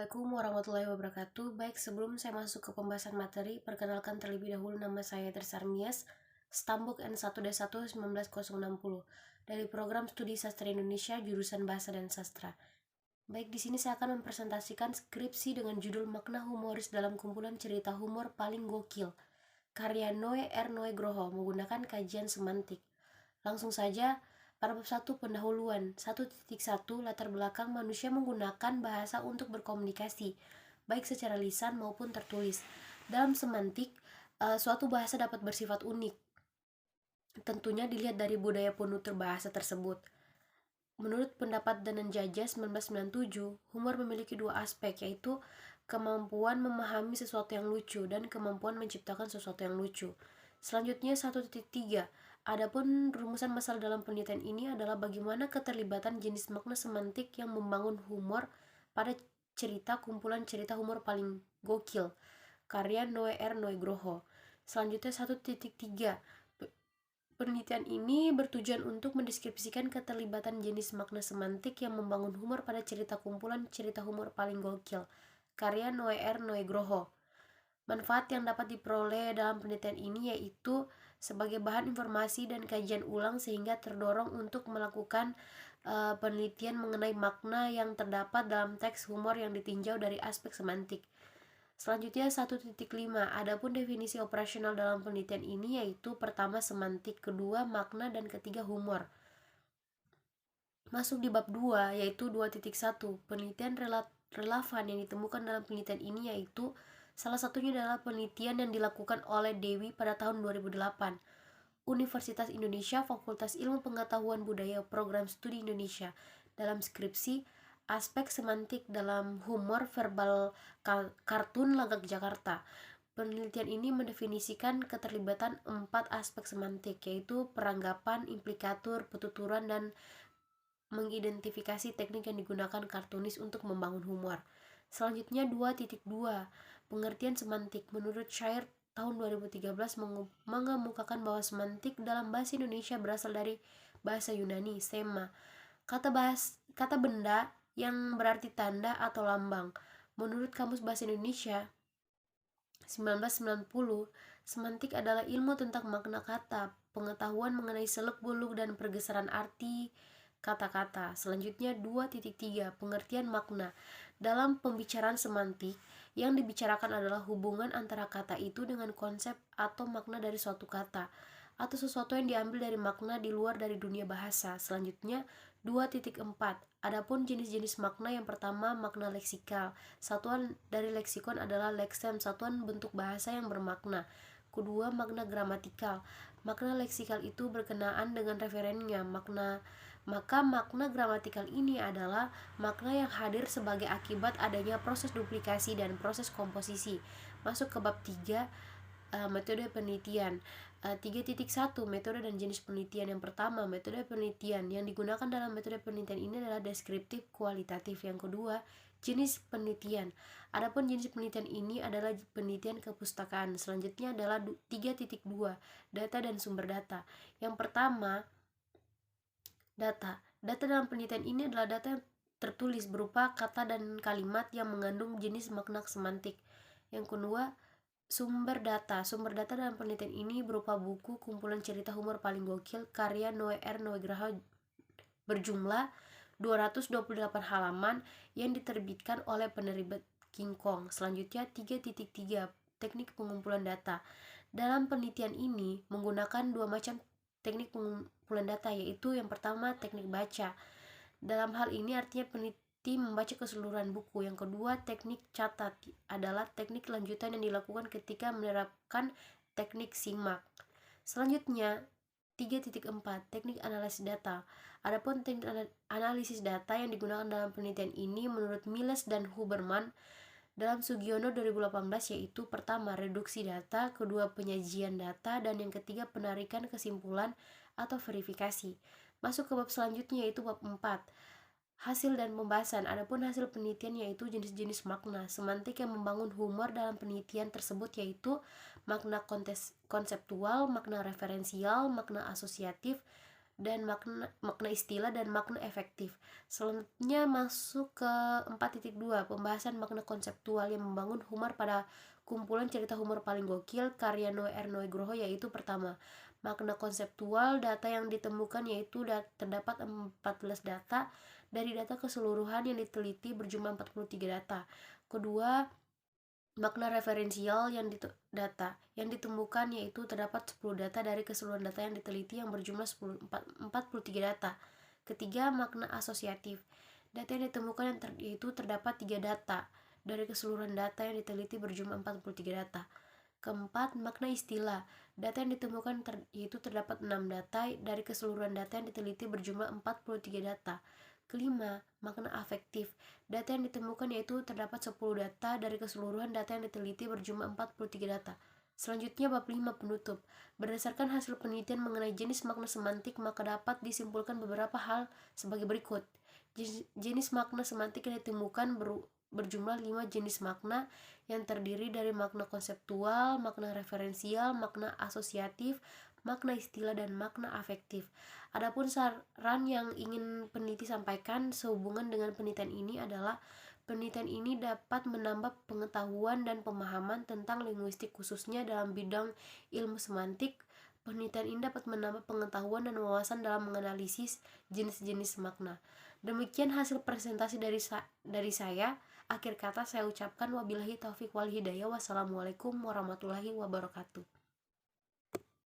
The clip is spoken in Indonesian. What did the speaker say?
Assalamualaikum warahmatullahi wabarakatuh. Baik, sebelum saya masuk ke pembahasan materi, perkenalkan terlebih dahulu nama saya Tersarmias, Stambuk N1D1 19060 dari Program Studi Sastra Indonesia jurusan Bahasa dan Sastra. Baik, di sini saya akan mempresentasikan skripsi dengan judul Makna Humoris dalam Kumpulan Cerita Humor Paling Gokil, karya Noe R. Nugroho menggunakan kajian semantik. Langsung saja, pada bab 1 pendahuluan 1.1 latar belakang manusia menggunakan bahasa untuk berkomunikasi, baik secara lisan maupun tertulis. Dalam semantik, suatu bahasa dapat bersifat unik. Tentunya dilihat dari budaya penutur bahasa tersebut. Menurut pendapat Dananjaya 1997, humor memiliki dua aspek, yaitu kemampuan memahami sesuatu yang lucu dan kemampuan menciptakan sesuatu yang lucu. Selanjutnya 1.3. Adapun rumusan masalah dalam penelitian ini adalah bagaimana keterlibatan jenis makna semantik yang membangun humor pada cerita kumpulan cerita humor paling gokil, karya Noe R. Nugroho. Selanjutnya 1.3. Penelitian ini bertujuan untuk mendeskripsikan keterlibatan jenis makna semantik yang membangun humor pada cerita kumpulan cerita humor paling gokil, karya Noe R. Nugroho. Manfaat yang dapat diperoleh dalam penelitian ini yaitu sebagai bahan informasi dan kajian ulang sehingga terdorong untuk melakukan penelitian mengenai makna yang terdapat dalam teks humor yang ditinjau dari aspek semantik. Selanjutnya 1.5. Adapun definisi operasional dalam penelitian ini yaitu pertama semantik, kedua makna, dan ketiga humor. Masuk di bab 2 yaitu 2.1. Penelitian relevan yang ditemukan dalam penelitian ini yaitu salah satunya adalah penelitian yang dilakukan oleh Dewi pada tahun 2008. Universitas Indonesia Fakultas Ilmu Pengetahuan Budaya Program Studi Indonesia dalam skripsi Aspek Semantik dalam Humor Verbal Kartun Lagak Jakarta. Penelitian ini mendefinisikan keterlibatan 4 aspek semantik, yaitu peranggapan, implikatur, petuturan, dan mengidentifikasi teknik yang digunakan kartunis untuk membangun humor. Selanjutnya 2.2. Pengertian semantik. Menurut Shire tahun 2013 mengemukakan bahwa semantik dalam bahasa Indonesia berasal dari bahasa Yunani, sema, kata benda yang berarti tanda atau lambang. Menurut Kamus Bahasa Indonesia 1990, semantik adalah ilmu tentang makna kata, pengetahuan mengenai seluk-beluk dan pergeseran arti kata-kata. Selanjutnya 2.3. Pengertian makna. Dalam pembicaraan semantik, yang dibicarakan adalah hubungan antara kata itu dengan konsep atau makna dari suatu kata, atau sesuatu yang diambil dari makna di luar dari dunia bahasa. Selanjutnya 2.4. Adapun jenis-jenis makna, yang pertama makna leksikal. Satuan dari leksikon adalah leksem, satuan bentuk bahasa yang bermakna. Kedua, makna gramatikal. Makna leksikal itu berkenaan dengan referennya. Maka makna gramatikal ini adalah makna yang hadir sebagai akibat adanya proses duplikasi dan proses komposisi. Masuk ke bab 3, metode penelitian. 3.1. Metode dan jenis penelitian. Yang pertama, metode penelitian. Yang digunakan dalam metode penelitian ini adalah deskriptif kualitatif. Yang kedua, jenis penelitian. Adapun jenis penelitian ini adalah penelitian kepustakaan. Selanjutnya adalah 3.2. Data dan sumber data. Yang pertama, data. Data dalam penelitian ini adalah data yang tertulis berupa kata dan kalimat yang mengandung jenis makna semantik. Yang kedua, sumber data. Sumber data dalam penelitian ini berupa buku kumpulan cerita humor paling gokil karya Noe R. Nugroho berjumlah 228 halaman yang diterbitkan oleh penerbit King Kong. Selanjutnya 3.3. Teknik pengumpulan data. Dalam penelitian ini menggunakan dua macam teknik pengumpulan data, yaitu yang pertama teknik baca. Dalam hal ini artinya peneliti membaca keseluruhan buku. Yang kedua, teknik catat adalah teknik lanjutan yang dilakukan ketika menerapkan teknik simak. Selanjutnya 3.4. Teknik analisis data. Adapun teknik analisis data yang digunakan dalam penelitian ini menurut Miles dan Huberman dalam Sugiono 2018 yaitu pertama reduksi data, kedua penyajian data, dan yang ketiga penarikan kesimpulan atau verifikasi. Masuk ke bab selanjutnya yaitu bab 4. Hasil dan pembahasan. Adapun hasil penelitian yaitu jenis-jenis makna semantik yang membangun humor dalam penelitian tersebut yaitu makna konseptual, makna referensial, makna asosiatif, dan makna istilah dan makna efektif. Selanjutnya masuk ke 4.2, pembahasan makna konseptual yang membangun humor pada kumpulan cerita humor paling gokil karya Noe Nugroho, yaitu pertama, makna konseptual. Data yang ditemukan yaitu terdapat 14 data dari data keseluruhan yang diteliti berjumlah 43 data. Kedua, makna referensial data yang ditemukan yaitu terdapat 10 data dari keseluruhan data yang diteliti yang berjumlah 43 data. Ketiga, makna asosiatif. Data yang ditemukan yaitu terdapat 3 data dari keseluruhan data yang diteliti berjumlah 43 data. Keempat, makna istilah. Data yang ditemukan yaitu terdapat 6 data dari keseluruhan data yang diteliti berjumlah 43 data. Kelima, makna afektif. Data yang ditemukan yaitu terdapat 10 data dari keseluruhan data yang diteliti berjumlah 43 data. Selanjutnya bab 5, penutup. Berdasarkan hasil penelitian mengenai jenis makna semantik, maka dapat disimpulkan beberapa hal sebagai berikut. Jenis makna semantik yang ditemukan berjumlah 5 jenis makna yang terdiri dari makna konseptual, makna referensial, makna asosiatif, makna istilah, dan makna afektif. Adapun saran yang ingin peneliti sampaikan sehubungan dengan penelitian ini adalah penelitian ini dapat menambah pengetahuan dan pemahaman tentang linguistik khususnya dalam bidang ilmu semantik. Penelitian ini dapat menambah pengetahuan dan wawasan dalam menganalisis jenis-jenis makna. Demikian hasil presentasi dari saya. Akhir kata saya ucapkan wabillahi taufik wal hidayah. Wassalamualaikum warahmatullahi wabarakatuh.